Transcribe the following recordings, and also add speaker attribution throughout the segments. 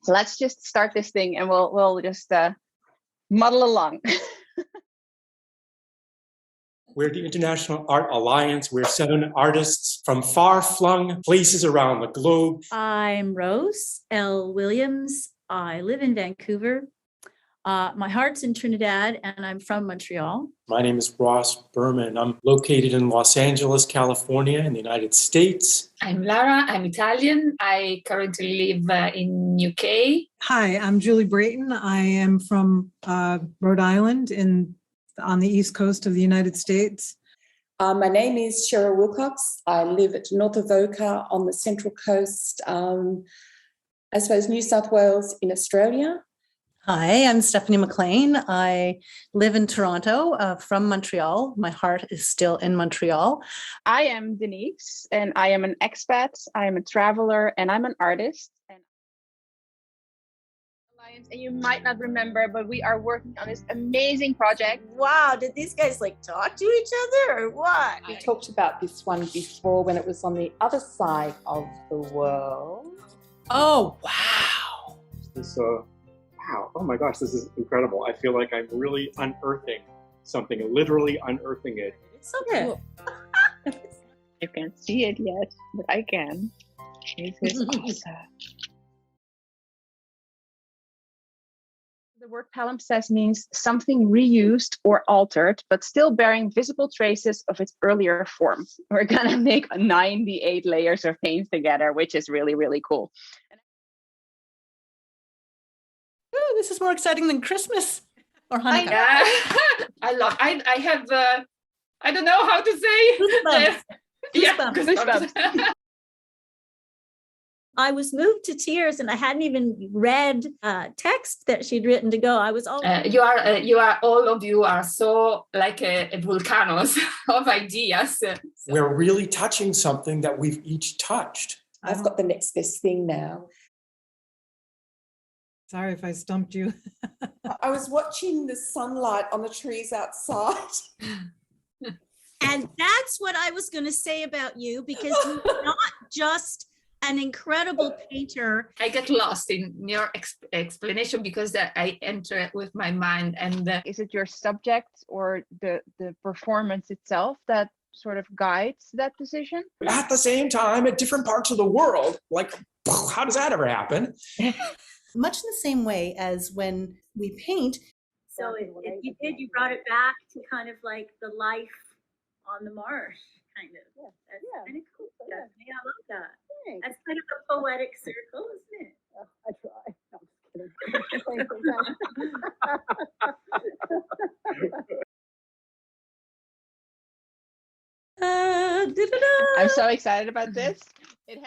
Speaker 1: So let's just start this thing and we'll just muddle along.
Speaker 2: We're the International Art Alliance. We're 7 artists from far-flung places around the globe.
Speaker 3: I'm Rose L. Williams. I live in Vancouver. My heart's in Trinidad, and I'm from Montreal.
Speaker 2: My name is Ross Berman. I'm located in Los Angeles, California, in the United States.
Speaker 4: I'm Lara. I'm Italian. I currently live in UK.
Speaker 5: Hi, I'm Julie Brayton. I am from Rhode Island on the East Coast of the United States.
Speaker 6: My name is Cheryl Wilcox. I live at north of Oka on the Central Coast, I suppose New South Wales in Australia.
Speaker 7: Hi, I'm Stephanie McLean. I live in Toronto from Montreal. My heart is still in Montreal.
Speaker 1: I am Denise, and I am an expat. I am a traveler, and I'm an artist. And you might not remember, but we are working on this amazing project.
Speaker 3: Wow, did these guys talk to each other or what?
Speaker 6: We talked about this one before when it was on the other side of the world.
Speaker 7: Oh, wow.
Speaker 2: Wow, oh my gosh, this is incredible. I feel like I'm really unearthing something, literally unearthing it.
Speaker 3: It's so cool.
Speaker 1: You can't see it yet, but I can. This is awesome. The word palimpsest means something reused or altered, but still bearing visible traces of its earlier form. We're gonna make 98 layers of paint together, which is really, really cool.
Speaker 7: Ooh, this is more exciting than Christmas or Hanukkah.
Speaker 4: I have, I don't know how to say.
Speaker 7: Goosebumps.
Speaker 4: Yeah,
Speaker 1: Goosebumps.
Speaker 3: I was moved to tears, and I hadn't even read text that she'd written to go. I was all
Speaker 4: all of you are so like a volcanoes of ideas. So.
Speaker 2: We're really touching something that we've each touched.
Speaker 6: I've got the next best thing now.
Speaker 5: Sorry if I stumped you.
Speaker 6: I was watching the sunlight on the trees outside.
Speaker 3: And that's what I was going to say about you, because you're not just an incredible painter.
Speaker 4: I get lost in your explanation because I enter with my mind. And
Speaker 1: Is it your subject or the performance itself that sort of guides that decision?
Speaker 2: At the same time, at different parts of the world, like, how does that ever happen?
Speaker 7: Much in the same way as when we paint.
Speaker 3: So if you did, you brought it back to kind of like the life on the marsh, kind of. Yeah. That's kind of cool. Yeah. I love that. Thanks. That's kind of a poetic circle, isn't it?
Speaker 8: I try. No, I'm just kidding.
Speaker 1: I'm so excited about this.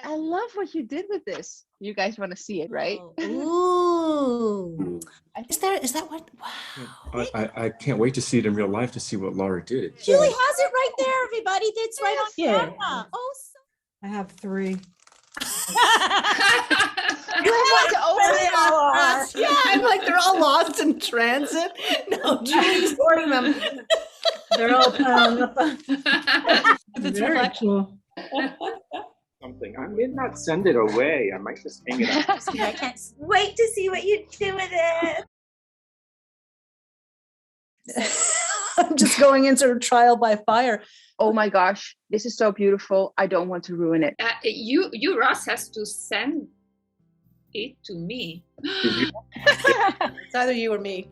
Speaker 1: I love what you did with this. You guys want to see it, right?
Speaker 7: Ooh. Is that what? Wow.
Speaker 9: I can't wait to see it in real life, to see what Laura did.
Speaker 3: Julie has it right there, everybody. It's right on camera. Oh,
Speaker 5: I have 3.
Speaker 1: You want to open it all?
Speaker 7: Yeah, I'm like, they're all lost in transit. No, Julie's sorting them.
Speaker 5: They're all
Speaker 7: It's
Speaker 5: very cool.
Speaker 2: Something. I may not send it away. I might just hang it up.
Speaker 3: I can't wait to see what you do with it.
Speaker 7: I'm just going in sort of trial by fire.
Speaker 1: Oh my gosh, this is so beautiful. I don't want to ruin it.
Speaker 4: you Ross has to send it to me.
Speaker 7: It's either you or me.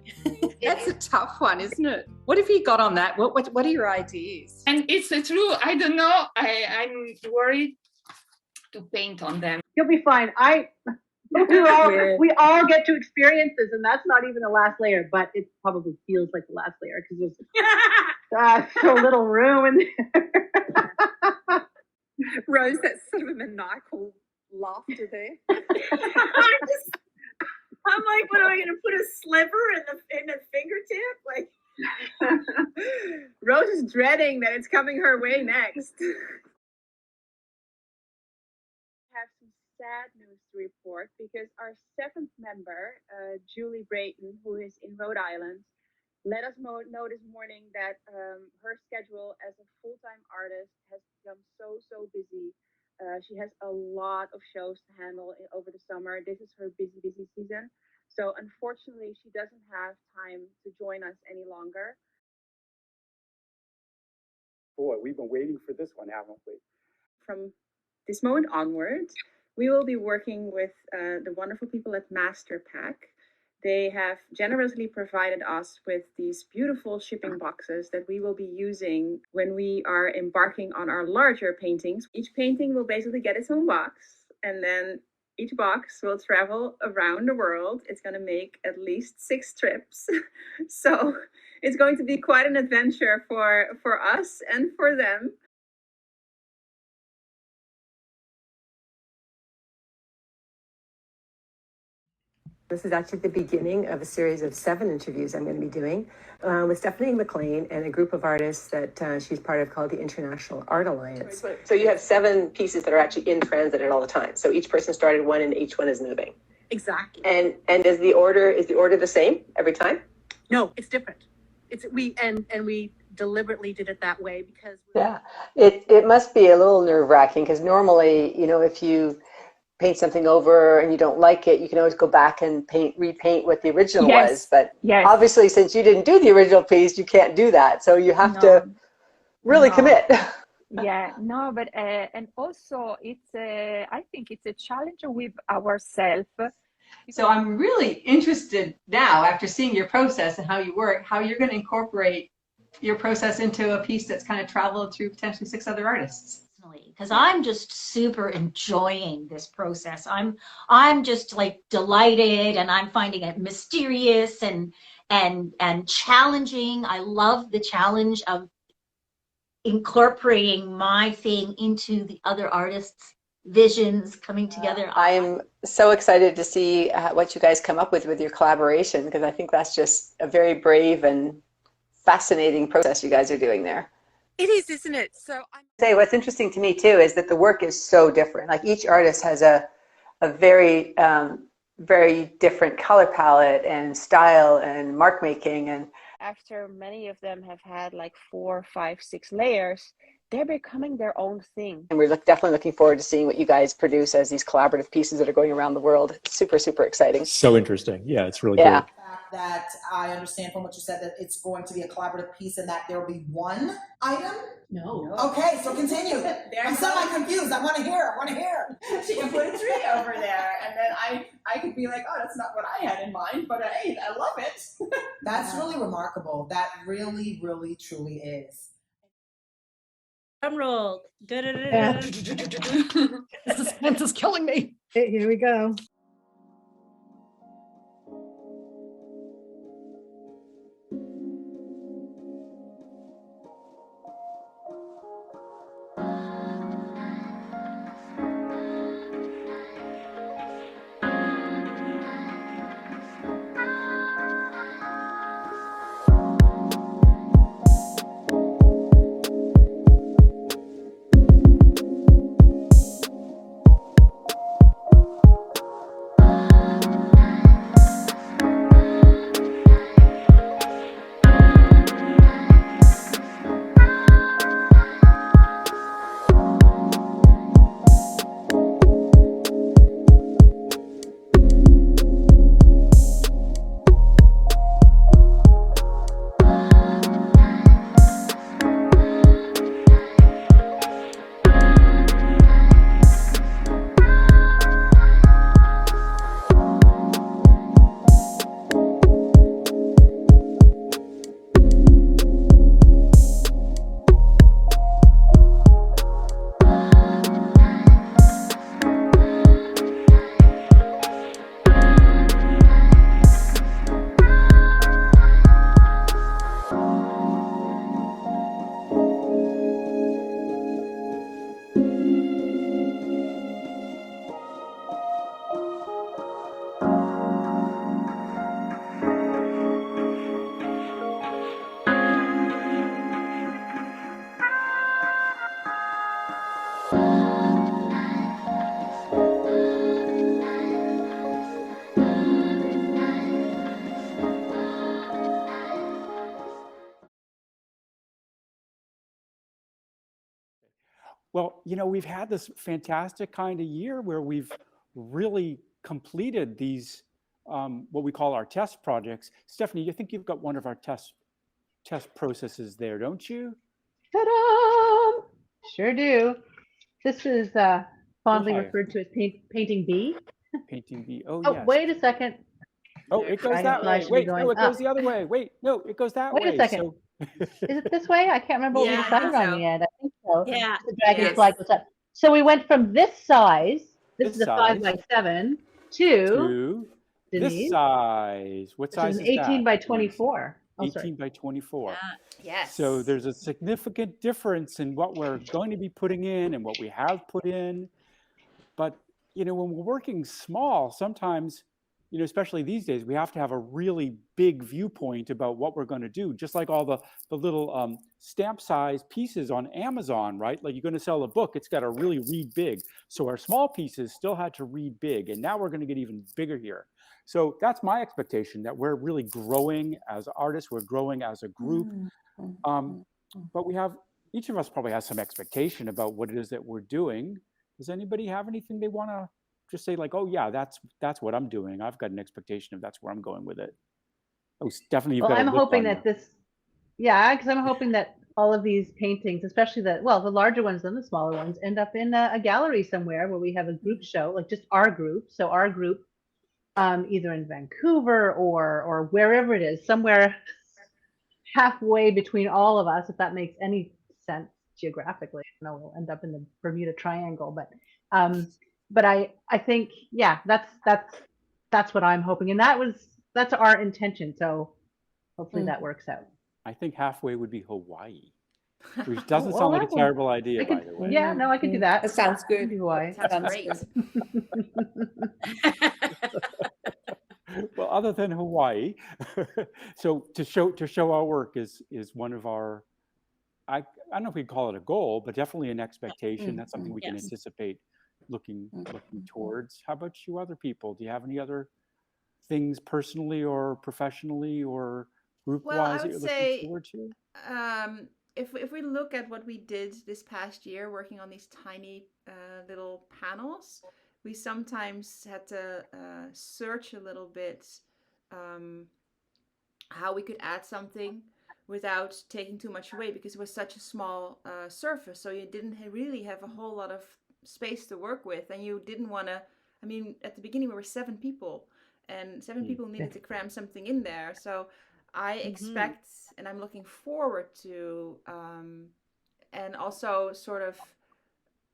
Speaker 6: That's a tough one, isn't it? What have you got on that? What are your ideas?
Speaker 4: And it's true. I don't know. I'm worried to paint on them.
Speaker 8: You'll be fine. We all get to experience this, and that's not even the last layer, but it probably feels like the last layer because there's so little room in there.
Speaker 6: Rose, that's sort of a maniacal laughter there.
Speaker 3: I'm like, what am I going to put a sliver in the fingertip? Like,
Speaker 8: Rose is dreading that it's coming her way next. Have some sad news to report because our 7th member, Julie Brayton, who is in Rhode Island, let us know this morning that her schedule as a full-time artist has become so busy
Speaker 1: She has a lot of shows to handle over the summer. This is her busy, busy season. So unfortunately, she doesn't have time to join us any longer.
Speaker 10: Boy, we've been waiting for this one, haven't we?
Speaker 1: From this moment onwards, we will be working with the wonderful people at MasterPack. They have generously provided us with these beautiful shipping boxes that we will be using when we are embarking on our larger paintings. Each painting will basically get its own box, and then each box will travel around the world. It's going to make at least 6 trips. So it's going to be quite an adventure for us and for them.
Speaker 11: This is actually the beginning of a series of 7 interviews I'm going to be doing with Stephanie McLean and a group of artists that she's part of called the International Art Alliance. So you have 7 pieces that are actually in transit at all the time. So each person started one and each one is moving.
Speaker 12: Exactly.
Speaker 11: And is the order the same every time?
Speaker 12: No, it's different. We deliberately did it that way because
Speaker 11: it must be a little nerve-wracking because normally, if you paint something over and you don't like it, you can always go back and repaint what the original was. But obviously, since you didn't do the original piece, you can't do that. So you have to really commit.
Speaker 13: But and also it's I think it's a challenge with ourselves.
Speaker 14: So I'm really interested now, after seeing your process and how you work, how you're going to incorporate your process into a piece that's kind of traveled through potentially 6 other artists.
Speaker 15: Because I'm just super enjoying this process. I'm just like delighted, and I'm finding it mysterious and challenging. I love the challenge of incorporating my thing into the other artists' visions coming together.
Speaker 11: I'm so excited to see what you guys come up with your collaboration, because I think that's just a very brave and fascinating process you guys are doing there.
Speaker 12: It is, isn't it? So
Speaker 11: what's interesting to me too is that the work is so different. Like each artist has a very very different color palette and style and mark making, and
Speaker 1: after many of them have had like 4, 5, 6 layers, they're becoming their own thing.
Speaker 11: And we're definitely looking forward to seeing what you guys produce as these collaborative pieces that are going around the world. Super, super exciting.
Speaker 9: So interesting. Yeah, it's really great.
Speaker 16: That I understand from what you said that it's going to be a collaborative piece and that there will be one item?
Speaker 12: No.
Speaker 16: Okay, so continue. I'm semi-confused. I want to hear.
Speaker 12: She can put a tree over there, and then I could be like, oh, that's not what I had in mind, but hey, I love it.
Speaker 16: That's really remarkable. That really, really, truly is.
Speaker 12: Drum roll.
Speaker 5: Yeah. The suspense is killing me. Okay, here we go.
Speaker 9: Well, we've had this fantastic kind of year where we've really completed these, what we call our test projects. Stephanie, you think you've got one of our test processes there, don't you?
Speaker 17: Ta-da! Sure do. This is fondly
Speaker 9: hi.
Speaker 17: referred to as painting B.
Speaker 9: Painting B. Oh,
Speaker 17: Oh,
Speaker 9: yes.
Speaker 17: wait a second.
Speaker 9: Oh, it goes that way. Wait, no, it goes the other way. Wait, no, it goes that way.
Speaker 17: Wait a second.
Speaker 9: So...
Speaker 17: Is it this way? I can't remember what we
Speaker 3: Yeah, I
Speaker 17: decided
Speaker 3: think
Speaker 17: on
Speaker 3: so.
Speaker 17: the end. I think so.
Speaker 3: Yeah.
Speaker 17: The dragon
Speaker 3: Yes.
Speaker 17: flag was up. So we went from this size, this
Speaker 9: This
Speaker 17: is a
Speaker 9: size.
Speaker 17: 5x7, to
Speaker 9: to this
Speaker 17: Denise,
Speaker 9: size. What
Speaker 17: which
Speaker 9: size
Speaker 17: is
Speaker 9: is
Speaker 17: an 18
Speaker 9: that?
Speaker 17: by 24. Oh,
Speaker 9: 18
Speaker 17: sorry.
Speaker 9: by 24.
Speaker 3: Yes.
Speaker 9: So there's a significant difference in what we're going to be putting in and what we have put in. But, when we're working small, sometimes, especially these days, we have to have a really big viewpoint about what we're going to do. Just like all the little stamp size pieces on Amazon, right? Like you're going to sell a book, it's got to really read big. So our small pieces still had to read big. And now we're going to get even bigger here. So that's my expectation, that we're really growing as artists, we're growing as a group. But each of us probably has some expectation about what it is that we're doing. Does anybody have anything they want to just say, like, oh yeah, that's what I'm doing. I've got an expectation of that's where I'm going with it. Oh, Stephanie, you've got
Speaker 17: I'm
Speaker 9: a look
Speaker 17: hoping
Speaker 9: on
Speaker 17: that because I'm hoping that all of these paintings, especially the larger ones and the smaller ones, end up in a gallery somewhere where we have a group show, like just our group. So our group, either in Vancouver or wherever it is, somewhere halfway between all of us, if that makes any sense geographically. I know we'll end up in the Bermuda Triangle, but I think, yeah, that's what I'm hoping, and that's our intention. So hopefully that works out.
Speaker 9: I think halfway would be Hawaii, which doesn't sound like a terrible idea, by the way.
Speaker 17: Yeah, no, I could do that.
Speaker 6: That sounds good.
Speaker 17: Hawaii.
Speaker 3: Sounds great.
Speaker 9: Well, other than Hawaii, so to show our work is one of our, I don't know if we'd call it a goal, but definitely an expectation. That's something we can anticipate looking towards. How about you other people? Do you have any other things personally or professionally or group-wise that you're looking forward to?
Speaker 1: If we look at what we did this past year, working on these tiny little panels, we sometimes had to search a little bit how we could add something without taking too much away, because it was such a small surface. So you didn't really have a whole lot of space to work with, and you didn't want to, at the beginning we were 7 people, and 7 people needed to cram something in there. So I expect, and I'm looking forward to, and also sort of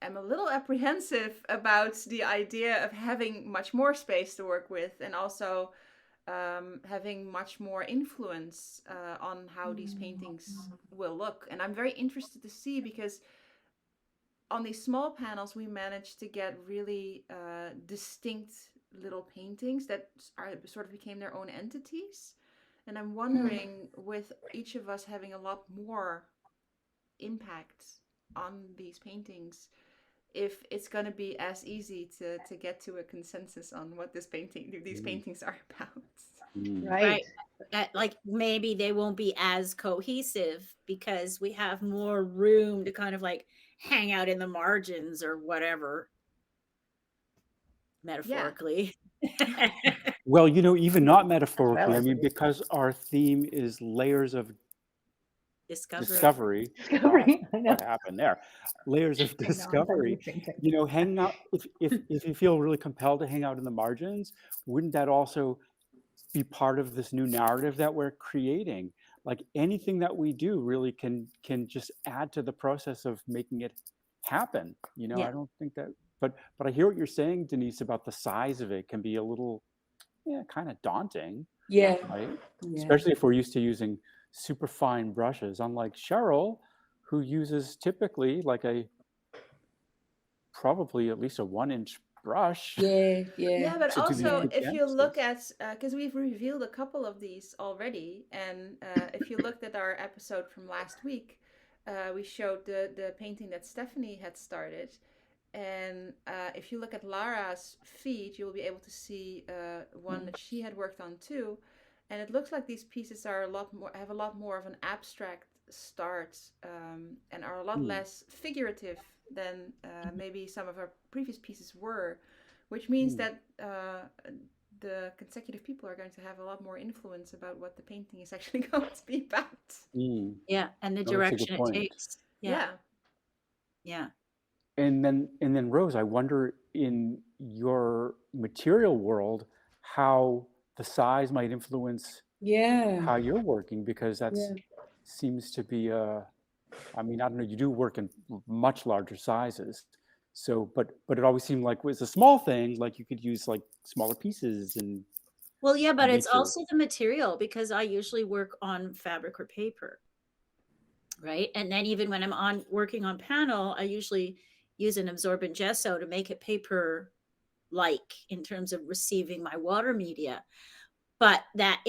Speaker 1: am a little apprehensive about the idea of having much more space to work with, and also having much more influence on how these paintings will look. And I'm very interested to see, because on these small panels we managed to get really distinct little paintings that sort of became their own entities. And I'm wondering, with each of us having a lot more impact on these paintings, if it's going to be as easy to get to a consensus on what these paintings are about.
Speaker 15: Right. Like maybe they won't be as cohesive because we have more room to kind of like hang out in the margins or whatever, metaphorically.
Speaker 1: Yeah.
Speaker 9: Well, even not metaphorically, because our theme is layers of discovery. What happened there? Layers of discovery. Hanging out, if you feel really compelled to hang out in the margins, wouldn't that also be part of this new narrative that we're creating? Like anything that we do really can just add to the process of making it happen. I don't think that, but I hear what you're saying, Denise, about the size of it can be a little, kind of daunting.
Speaker 6: Yeah.
Speaker 9: Right?
Speaker 6: Yeah.
Speaker 9: Especially if we're used to using super fine brushes, unlike Cheryl, who uses typically like probably at least a 1-inch brush.
Speaker 1: Yeah, but also if you look at, because we've revealed a couple of these already, and if you looked at our episode from last week, we showed the painting that Stephanie had started. And if you look at Lara's feed, you'll be able to see one that she had worked on too. And it looks like these pieces are have a lot more of an abstract start, and are a lot less figurative than maybe some of our previous pieces were, which means that the consecutive people are going to have a lot more influence about what the painting is actually going to be about.
Speaker 15: Yeah, and the
Speaker 9: Oh, that's a good
Speaker 15: direction it
Speaker 9: point.
Speaker 15: takes. Yeah.
Speaker 9: And then Rose, I wonder in your material world how the size might influence how you're working, because that's seems to be I mean, I don't know, you do work in much larger sizes. So, but it always seemed like it was a small thing, like you could use like smaller pieces and
Speaker 15: Well, yeah, but it's
Speaker 9: nature.
Speaker 15: also the material, because I usually work on fabric or paper, right? And then even when I'm working on panel, I usually use an absorbent gesso to make it paper-like in terms of receiving my water media. But that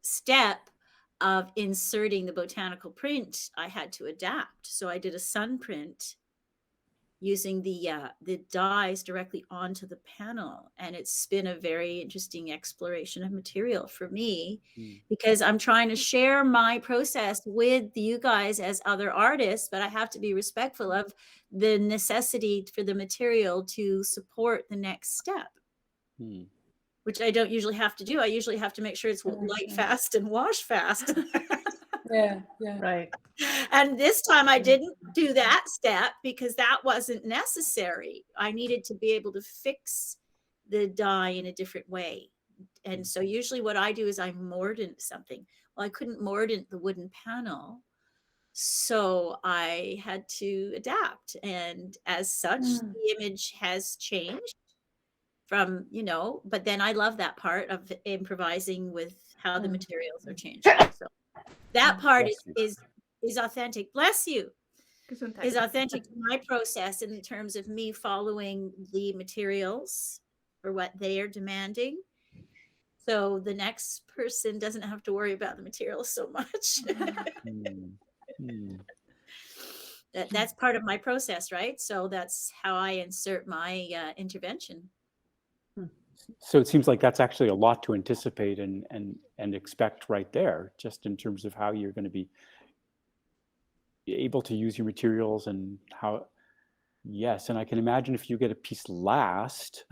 Speaker 15: step of inserting the botanical print, I had to adapt. So I did a sun print using the dyes directly onto the panel, and it's been a very interesting exploration of material for me, because I'm trying to share my process with you guys as other artists, but I have to be respectful of the necessity for the material to support the next step, which I don't usually have to do. I usually have to make sure it's light fast and wash fast.
Speaker 17: Right.
Speaker 15: And this time I didn't do that step because that wasn't necessary. I needed to be able to fix the dye in a different way. And so usually what I do is I mordant something. Well, I couldn't mordant the wooden panel, so I had to adapt. And as such, the image has changed from, but then I love that part of improvising with how the materials are changing. So that part is authentic. Bless you. Is authentic to my process in terms of me following the materials for what they are demanding. So the next person doesn't have to worry about the materials so much. That's part of my process, right? So that's how I insert my intervention.
Speaker 9: So it seems like that's actually a lot to anticipate and expect right there, just in terms of how you're going to be able to use your materials and how. Yes, and I can imagine if you get a piece last,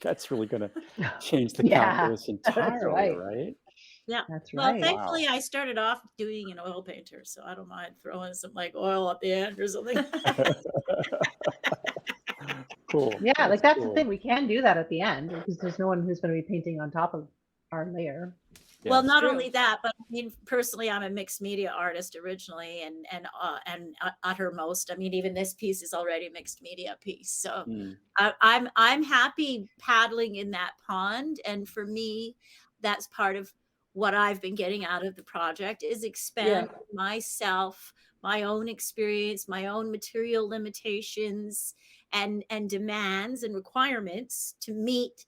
Speaker 9: that's really going to change the calculus entirely, right?
Speaker 15: Yeah,
Speaker 17: that's
Speaker 15: well,
Speaker 17: right.
Speaker 15: thankfully I started off doing an oil painter, so I don't mind throwing some like oil at the end or something.
Speaker 9: Cool.
Speaker 17: Yeah, like that's the thing. We can do that at the end because there's no one who's going to be painting on top of our layer.
Speaker 15: Well, not only that, but I mean, personally, I'm a mixed media artist originally, and uttermost. I mean, even this piece is already a mixed media piece. So I'm happy paddling in that pond, and for me, that's part of what I've been getting out of the project is expand myself, my own experience, my own material limitations, and demands and requirements to meet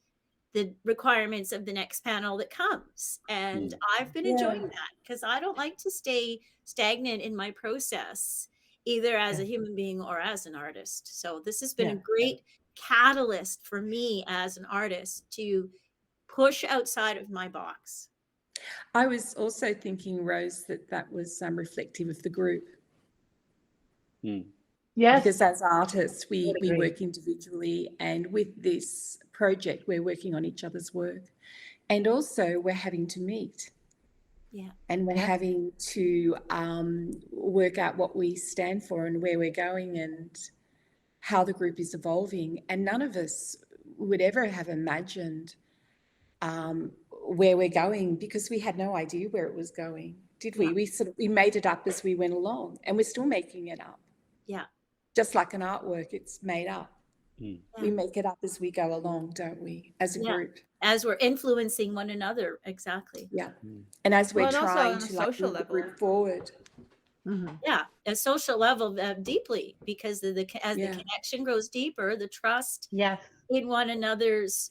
Speaker 15: the requirements of the next panel that comes. And I've been enjoying that because I don't like to stay stagnant in my process, either as a human being or as an artist. So this has been a great catalyst for me as an artist to push outside of my box.
Speaker 18: I was also thinking, Rose, that was reflective of the group.
Speaker 17: Yes.
Speaker 18: Because as artists, we work individually, and with this project, we're working on each other's work. And also we're having to meet.
Speaker 15: Yeah.
Speaker 18: And we're having to work out what we stand for and where we're going and how the group is evolving. And none of us would ever have imagined where we're going because we had no idea where it was going, did we? We made it up as we went along, and we're still making it up.
Speaker 15: Yeah.
Speaker 18: Just like an artwork, it's made up. We make it up as we go along, don't we, as a group?
Speaker 15: As we're influencing one another, exactly.
Speaker 18: Yeah. And as we're trying to
Speaker 1: social
Speaker 18: move the
Speaker 1: level.
Speaker 18: group forward.
Speaker 15: Yeah, a social level deeply, because the connection grows deeper, the trust in one another's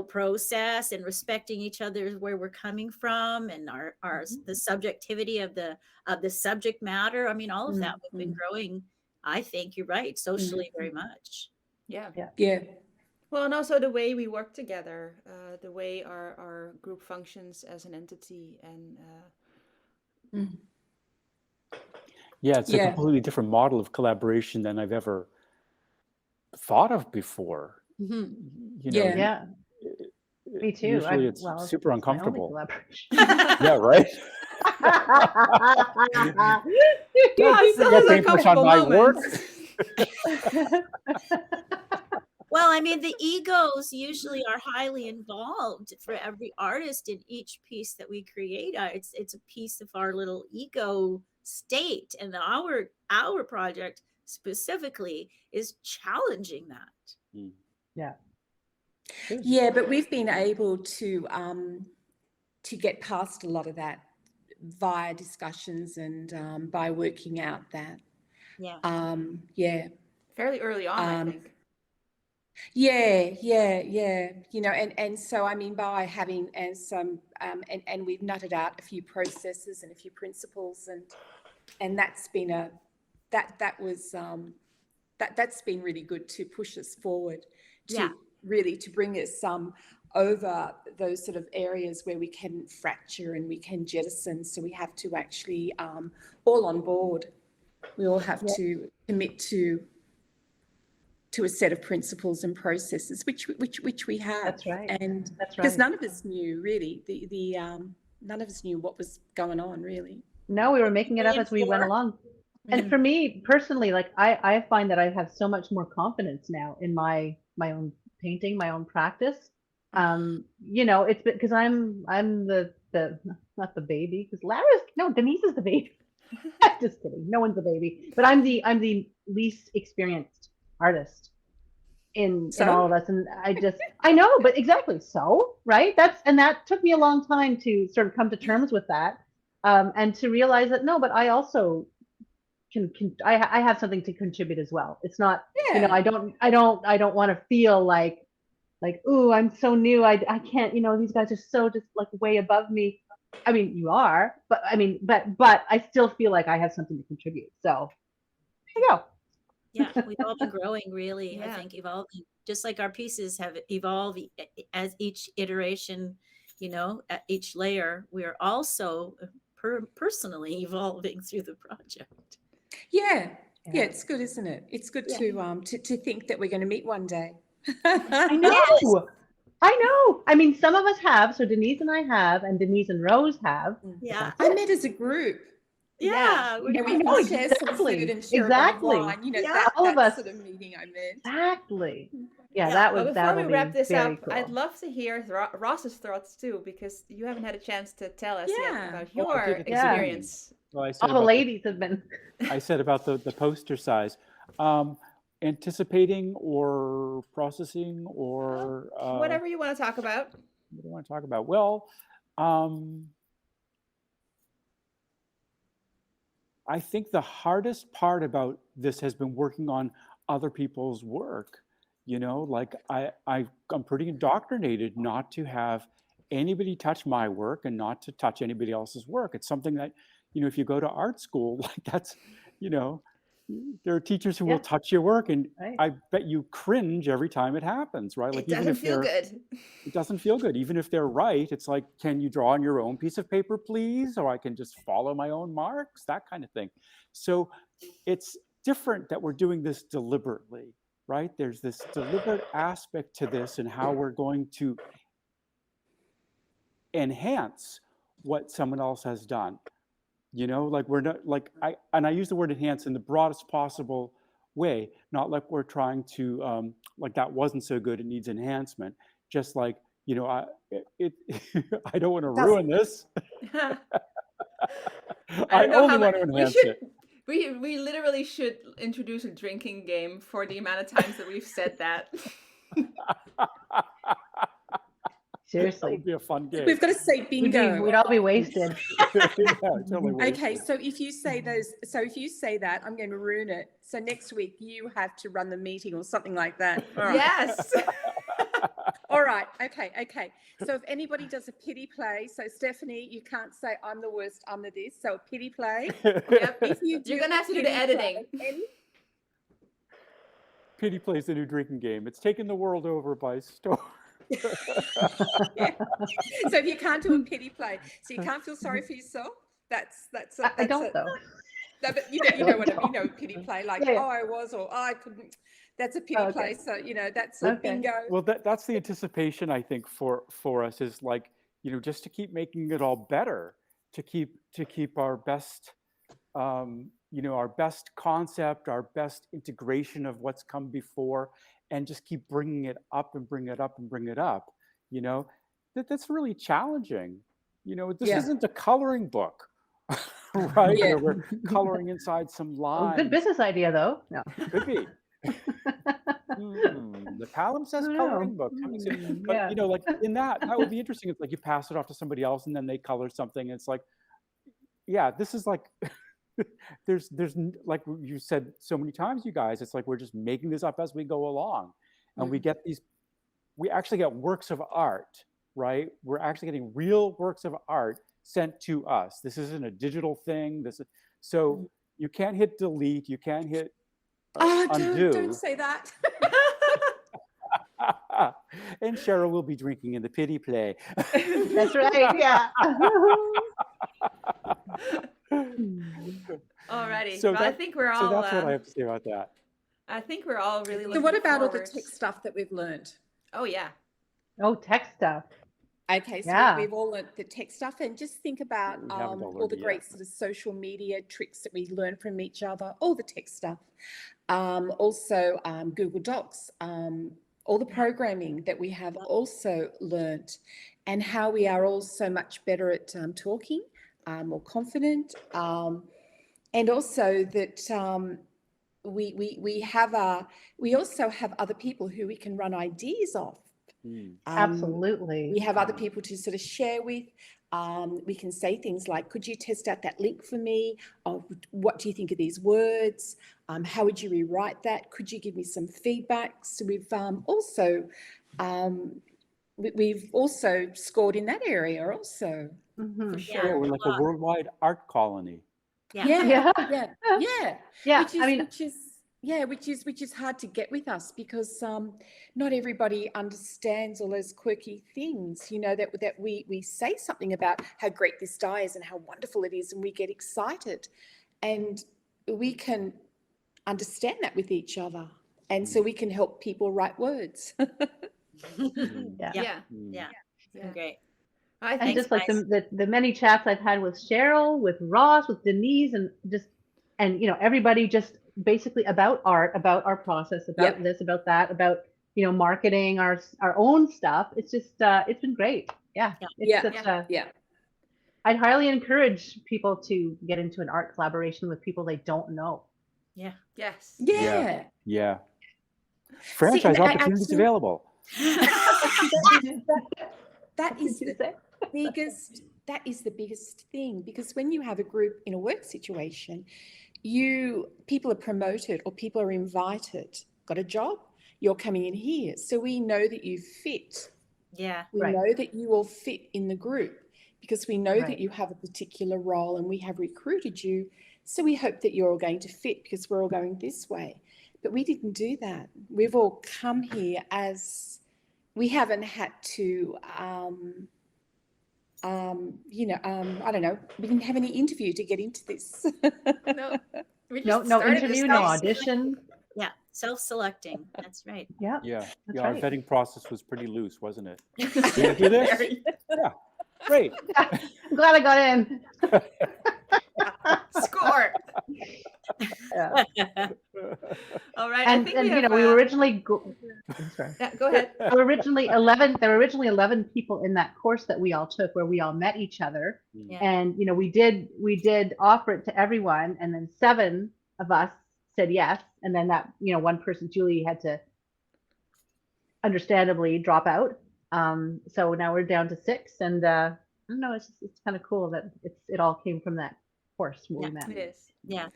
Speaker 15: process, and respecting each other where we're coming from, and our the subjectivity of the subject matter. I mean, all of that we've been growing. I think you're right, socially very much.
Speaker 1: Yeah.
Speaker 18: Yeah.
Speaker 1: Well, and also the way we work together, the way our group functions as an entity, and
Speaker 9: Yeah, it's a completely different model of collaboration than I've ever thought of before.
Speaker 18: Mm-hmm.
Speaker 9: You know,
Speaker 17: Yeah. Me too.
Speaker 9: Usually it's super
Speaker 17: it's my only
Speaker 9: uncomfortable.
Speaker 17: collaboration.
Speaker 9: Yeah, right.
Speaker 15: Yes,
Speaker 9: Don't get much on my work.
Speaker 15: Well, I mean, the egos usually are highly involved for every artist in each piece that we create. It's a piece of our little ego state, and our project specifically is challenging that.
Speaker 17: Yeah.
Speaker 18: Yeah, but we've been able to get past a lot of that via discussions and by working out that.
Speaker 15: Yeah.
Speaker 18: Yeah.
Speaker 1: Fairly early on, I think.
Speaker 18: Yeah. You know, and so I mean, by having some and we've nutted out a few processes and a few principles, and that's been that's been really good to push us forward to really to bring us over those sort of areas where we can fracture and we can jettison. So we have to actually all on board. We all have to commit to a set of principles and processes, which we have.
Speaker 17: That's right.
Speaker 18: And
Speaker 17: that's right.
Speaker 18: Because none of us knew really none of us knew what was going on really.
Speaker 17: No, we were making it up as we went along. And for me personally, like I find that I have so much more confidence now in my own painting, my own practice. You know, it's because I'm the not the baby, because Denise is the baby. Just kidding. No one's the baby. But I'm the least experienced artist in all of us. And I know, but exactly so, right? That took me a long time to sort of come to terms with that. And to realize that no, but I also I have something to contribute as well. It's not, you know, I don't want to feel like, ooh, I'm so new. I can't, you know, these guys are so just like way above me. I mean, you are, but I mean, but I still feel like I have something to contribute. So there you go.
Speaker 15: Yeah, we've all been growing, really. I think evolving, just like our pieces have evolved as each iteration, you know, at each layer. We are also personally evolving through the project.
Speaker 18: Yeah, it's good, isn't it? It's good to think that we're going to meet one day.
Speaker 17: I know. I know. I mean, some of us have. So Denise and I have, and Denise and Rose have.
Speaker 15: Yeah,
Speaker 18: I met as a group.
Speaker 15: Yeah,
Speaker 18: we
Speaker 17: exactly.
Speaker 18: You know,
Speaker 17: all of us.
Speaker 18: Sort of meeting I met.
Speaker 17: Exactly. Yeah, that was.
Speaker 1: Before we wrap this up,
Speaker 17: cool.
Speaker 1: I'd love to hear Ross's thoughts too, because you haven't had a chance to tell us yet about your experience.
Speaker 9: Well, I said
Speaker 17: all the ladies have been.
Speaker 9: I said about the poster size. Anticipating or processing or
Speaker 1: whatever you want to talk about.
Speaker 9: What do you want to talk about? Well, I think the hardest part about this has been working on other people's work. You know, like I'm pretty indoctrinated not to have anybody touch my work and not to touch anybody else's work. It's something that, you know, if you go to art school, like that's, you know, there are teachers who will touch your work, and I bet you cringe every time it happens, right? Like,
Speaker 1: it doesn't feel good.
Speaker 9: It doesn't feel good. Even if they're right, it's like, can you draw on your own piece of paper, please? Or I can just follow my own marks, that kind of thing. So it's different that we're doing this deliberately, right? There's this deliberate aspect to this and how we're going to enhance what someone else has done. You know, like we're not like I use the word enhance in the broadest possible way, not like we're trying to like that wasn't so good, it needs enhancement. Just like, you know, I don't want to ruin this. I only want to enhance it.
Speaker 1: We literally should introduce a drinking game for the amount of times that we've said that.
Speaker 17: Seriously,
Speaker 9: that would be a fun game.
Speaker 18: We've got to say bingo.
Speaker 17: We'd all be wasted.
Speaker 9: Totally wasted.
Speaker 18: Okay, so if you say that, I'm going to ruin it. So next week you have to run the meeting or something like that.
Speaker 1: All right. Yes.
Speaker 18: All right. Okay. So if anybody does a pity play, so Stephanie, you can't say I'm the worst, I'm the this. So a pity play.
Speaker 1: Yep. You're gonna have to do the editing.
Speaker 9: Pity plays the new drinking game. It's taken the world over by storm.
Speaker 18: So if you can't do a pity play, so you can't feel sorry for yourself, that's
Speaker 17: I don't though.
Speaker 19: No, but you know what I mean. You know, pity play, like,
Speaker 17: Yeah.
Speaker 19: oh, I was, or oh, I couldn't. That's a pity
Speaker 17: Okay.
Speaker 19: play. So, you know, that's
Speaker 17: Okay.
Speaker 19: bingo.
Speaker 9: Well, that's the anticipation, I think, for us is like, you know, just to keep making it all better, to keep our best, you know, our best concept, our best integration of what's come before, and just keep bringing it up and bring it up and bring it up. You know, that's really challenging. You know, this isn't a coloring book, right?
Speaker 19: Yeah.
Speaker 9: Where we're coloring inside some lines.
Speaker 17: Good business idea, though. No.
Speaker 9: Could be. The Palimpsest coloring book coming soon. But you know, like in that would be interesting. It's like you pass it off to somebody else and then they color something. And it's like, yeah, this is like there's like you said so many times, you guys, it's like we're just making this up as we go along. And we actually get works of art, right? We're actually getting real works of art sent to us. This isn't a digital thing. So you can't hit delete, you can't hit undo.
Speaker 19: Don't say that.
Speaker 9: And Cheryl will be drinking in the pity play.
Speaker 17: That's right. Yeah.
Speaker 20: Alrighty.
Speaker 9: So
Speaker 20: well, I think we're all.
Speaker 9: So that's what I have to say about that.
Speaker 20: I think we're all really looking
Speaker 19: So what about all the
Speaker 20: forward.
Speaker 19: tech stuff that we've learned?
Speaker 20: Oh yeah.
Speaker 17: Oh, tech stuff.
Speaker 19: Okay, so
Speaker 17: Yeah.
Speaker 19: we've all learned the tech stuff, and just think about
Speaker 9: We haven't all
Speaker 19: all
Speaker 9: learned
Speaker 19: the
Speaker 9: it
Speaker 19: great
Speaker 9: yet.
Speaker 19: sort of social media tricks that we learn from each other, all the tech stuff. Also Google Docs, all the programming that we have also learned, and how we are all so much better at talking, more confident, and also that we also have other people who we can run ideas off.
Speaker 17: Absolutely.
Speaker 19: We have other people to sort of share with. We can say things like, could you test out that link for me? Or what do you think of these words? How would you rewrite that? Could you give me some feedback? So we've also scored in that area also. For sure.
Speaker 9: Yeah, we're like a worldwide art colony.
Speaker 19: Yeah.
Speaker 17: Yeah.
Speaker 19: Which is hard to get with us because not everybody understands all those quirky things, you know, that we say something about how great this dye is and how wonderful it is, and we get excited, and we can understand that with each other, and so we can help people write words.
Speaker 15: Yeah. Great.
Speaker 17: And
Speaker 15: Thanks,
Speaker 17: just like
Speaker 15: guys.
Speaker 17: the many chats I've had with Cheryl, with Ross, with Denise, and you know, everybody just basically about art, about our process, about this, about that, about, you know, marketing our own stuff. It's just it's been great. Yeah. I'd highly encourage people to get into an art collaboration with people they don't know.
Speaker 15: Yeah.
Speaker 20: Yes.
Speaker 9: Yeah. Franchise opportunities available.
Speaker 19: That is the biggest thing, because when you have a group in a work situation, people are promoted or people are invited, got a job, you're coming in here. So we know that you fit.
Speaker 15: Yeah.
Speaker 19: We know that you all fit in the group because we know that you have a particular role and we have recruited you. So we hope that you're all going to fit because we're all going this way. But we didn't do that. We've all come here as we haven't had to, I don't know, we didn't have any interview to get into this.
Speaker 17: No interview, no audition.
Speaker 15: Yeah, self-selecting. That's right.
Speaker 17: Yeah.
Speaker 9: Yeah.
Speaker 17: That's
Speaker 9: Our
Speaker 17: right.
Speaker 9: vetting process was pretty loose, wasn't it? You gonna do this? Yeah. Great.
Speaker 17: I'm glad I got in.
Speaker 20: Score.
Speaker 17: Yeah.
Speaker 20: All right.
Speaker 17: And you know, we were originally
Speaker 20: go ahead.
Speaker 17: There were originally 11 people in that course that we all took, where we all met each other. And you know, we did offer it to everyone, and then 7 of us said yes, and then that, you know, one person, Julie, had to understandably drop out. So now we're down to 6, and I don't know, it's kind of cool that it all came from that course where we met.
Speaker 20: It is.
Speaker 15: Yeah.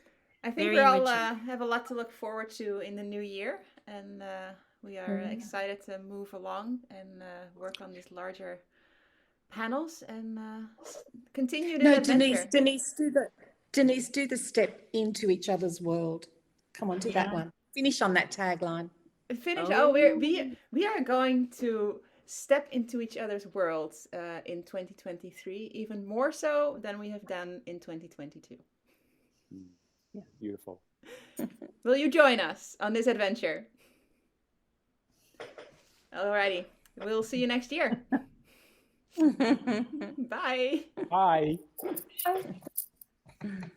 Speaker 20: I think we all have a lot to look forward to in the new year, and we are excited to move along and work on these larger panels and continue the adventure.
Speaker 19: Denise, do the step into each other's world. Come on, do that one. Finish on that tagline.
Speaker 20: Finish. Oh, we are going to step into each other's worlds in 2023, even more so than we have done in 2022.
Speaker 9: Beautiful.
Speaker 20: Will you join us on this adventure? Alrighty. We'll see you next year. Bye.
Speaker 9: Bye.
Speaker 18: Bye.